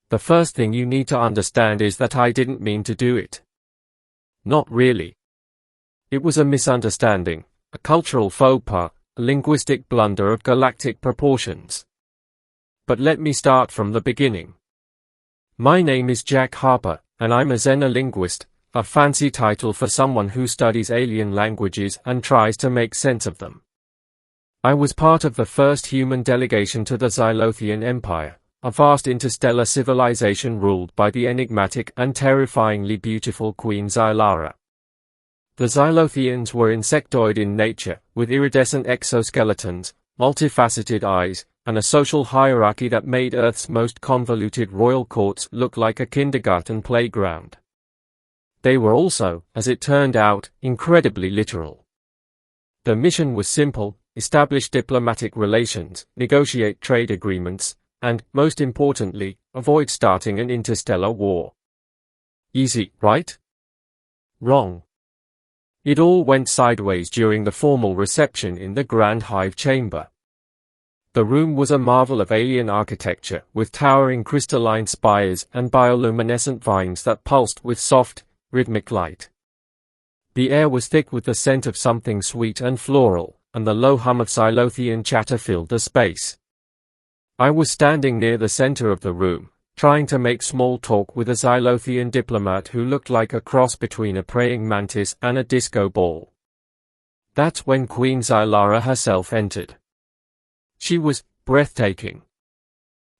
The first thing you need to understand is that I didn't mean to do it. Not really. It was a misunderstanding, a cultural faux pas, a linguistic blunder of galactic proportions. But let me start from the beginning. My name is Jack Harper, and I'm a Xenolinguist, a fancy title for someone who studies alien languages and tries to make sense of them. I was part of the first human delegation to the Zylothian Empire, a vast interstellar civilization ruled by the enigmatic and terrifyingly beautiful Queen Xylara. The Zylothians were insectoid in nature, with iridescent exoskeletons, multifaceted eyes, and a social hierarchy that made Earth's most convoluted royal courts look like a kindergarten playground. They were also, as it turned out, incredibly literal. The mission was simple: establish diplomatic relations, negotiate trade agreements, and, most importantly, avoid starting an interstellar war. Easy, right? Wrong. It all went sideways during the formal reception in the Grand Hive Chamber. The room was a marvel of alien architecture, with towering crystalline spires and bioluminescent vines that pulsed with soft, rhythmic light. The air was thick with the scent of something sweet and floral, and the low hum of Zylothian chatter filled the space. I was standing near the center of the room, trying to make small talk with a Zylothian diplomat who looked like a cross between a praying mantis and a disco ball. That's when Queen Xylara herself entered. She was breathtaking.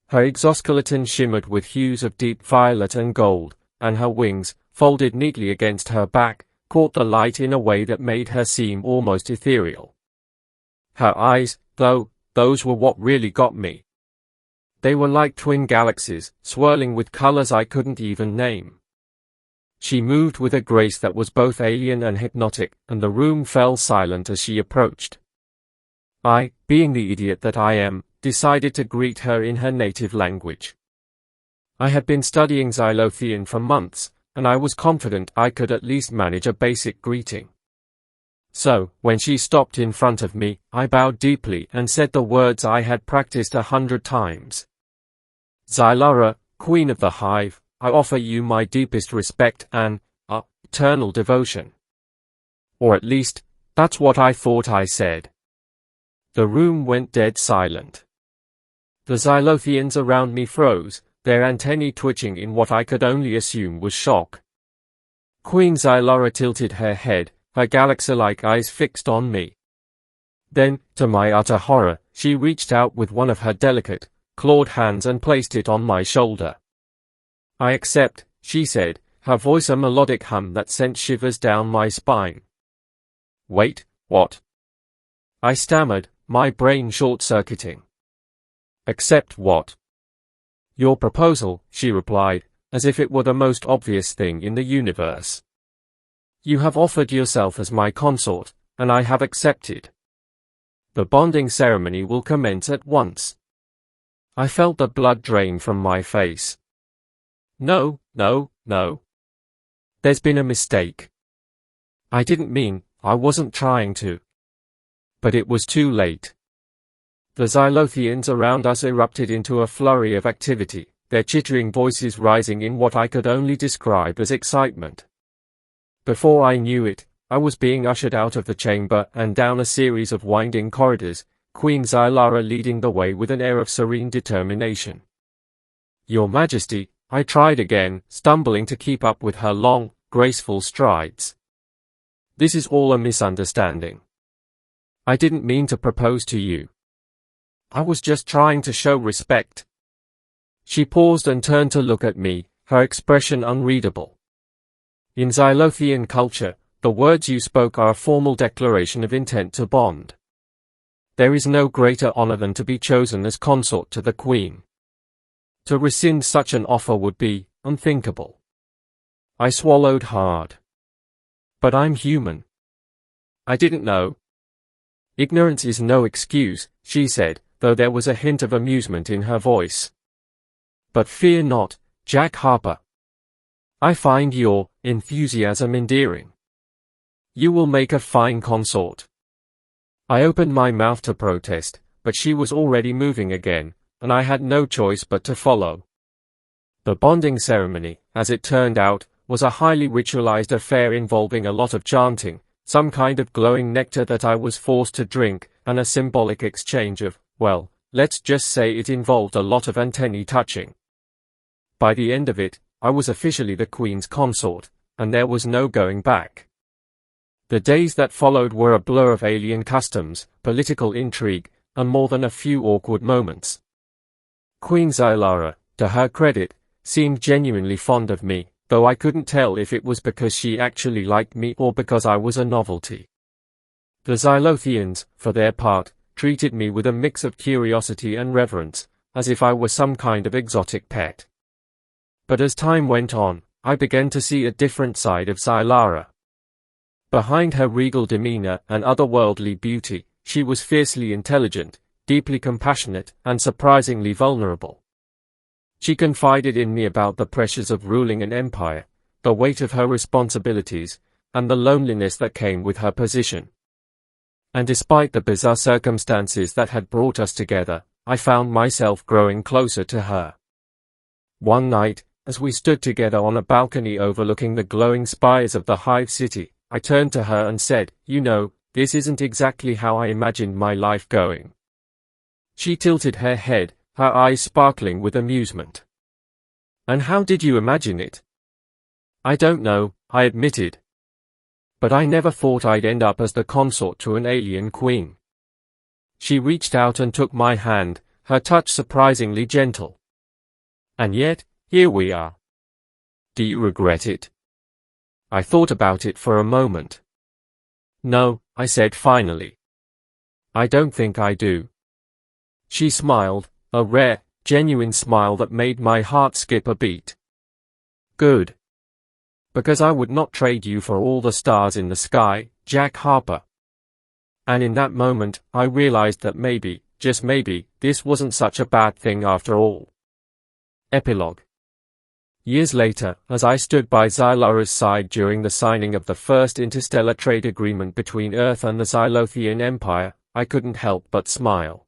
Her exoskeleton shimmered with hues of deep violet and gold, and her wings, folded neatly against her back, caught the light in a way that made her seem almost ethereal. Her eyes, though, those were what really got me. They were like twin galaxies, swirling with colors I couldn't even name. She moved with a grace that was both alien and hypnotic, and the room fell silent as she approached. I, being the idiot that I am, decided to greet her in her native language. I had been studying Zylothian for months, and I was confident I could at least manage a basic greeting. So, when she stopped in front of me, I bowed deeply and said the words I had practiced 100 times. Xylara, Queen of the Hive, I offer you my deepest respect and, eternal devotion. Or at least, that's what I thought I said. The room went dead silent. The Zylothians around me froze, their antennae twitching in what I could only assume was shock. Queen Xylara tilted her head, her galaxy-like eyes fixed on me. Then, to my utter horror, she reached out with one of her delicate, clawed hands and placed it on my shoulder. I accept, she said, her voice a melodic hum that sent shivers down my spine. Wait, what? I stammered, my brain short-circuiting. Accept what? Your proposal, she replied, as if it were the most obvious thing in the universe. You have offered yourself as my consort, and I have accepted. The bonding ceremony will commence at once. I felt the blood drain from my face. No. There's been a mistake. I didn't mean, I wasn't trying to. But it was too late. The Zylothians around us erupted into a flurry of activity, their chittering voices rising in what I could only describe as excitement. Before I knew it, I was being ushered out of the chamber and down a series of winding corridors, Queen Xylara leading the way with an air of serene determination. Your Majesty, I tried again, stumbling to keep up with her long, graceful strides. This is all a misunderstanding. I didn't mean to propose to you. I was just trying to show respect. She paused and turned to look at me, her expression unreadable. In Zylothian culture, the words you spoke are a formal declaration of intent to bond. There is no greater honor than to be chosen as consort to the Queen. To rescind such an offer would be unthinkable. I swallowed hard. But I'm human. I didn't know. Ignorance is no excuse, she said, though there was a hint of amusement in her voice. But fear not, Jack Harper. I find your enthusiasm endearing. You will make a fine consort. I opened my mouth to protest, but she was already moving again, and I had no choice but to follow. The bonding ceremony, as it turned out, was a highly ritualized affair involving a lot of chanting, some kind of glowing nectar that I was forced to drink, and a symbolic exchange of, well, let's just say it involved a lot of antennae touching. By the end of it, I was officially the Queen's consort, and there was no going back. The days that followed were a blur of alien customs, political intrigue, and more than a few awkward moments. Queen Zylothian, to her credit, seemed genuinely fond of me, though I couldn't tell if it was because she actually liked me or because I was a novelty. The Zylothians, for their part, treated me with a mix of curiosity and reverence, as if I were some kind of exotic pet. But as time went on, I began to see a different side of Xylara. Behind her regal demeanor and otherworldly beauty, she was fiercely intelligent, deeply compassionate, and surprisingly vulnerable. She confided in me about the pressures of ruling an empire, the weight of her responsibilities, and the loneliness that came with her position. And despite the bizarre circumstances that had brought us together, I found myself growing closer to her. One night, as we stood together on a balcony overlooking the glowing spires of the Hive City, I turned to her and said, "You know, this isn't exactly how I imagined my life going." She tilted her head, her eyes sparkling with amusement. "And how did you imagine it?" "I don't know," I admitted. "But I never thought I'd end up as the consort to an alien queen." She reached out and took my hand, her touch surprisingly gentle. "And yet, here we are. Do you regret it?" I thought about it for a moment. "No," I said finally. "I don't think I do." She smiled, a rare, genuine smile that made my heart skip a beat. "Good. Because I would not trade you for all the stars in the sky, Jack Harper." And in that moment, I realized that maybe, just maybe, this wasn't such a bad thing after all. Epilogue. Years later, as I stood by Xylara's side during the signing of the first interstellar trade agreement between Earth and the Zylothian Empire, I couldn't help but smile.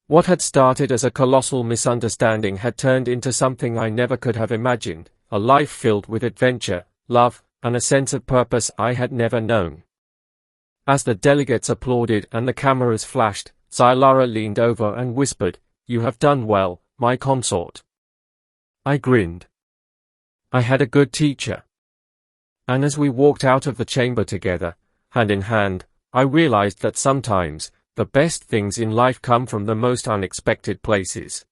What had started as a colossal misunderstanding had turned into something I never could have imagined, a life filled with adventure, love, and a sense of purpose I had never known. As the delegates applauded and the cameras flashed, Xylara leaned over and whispered, "You have done well, my consort." I grinned. I had a good teacher. And as we walked out of the chamber together, hand in hand, I realized that sometimes, the best things in life come from the most unexpected places.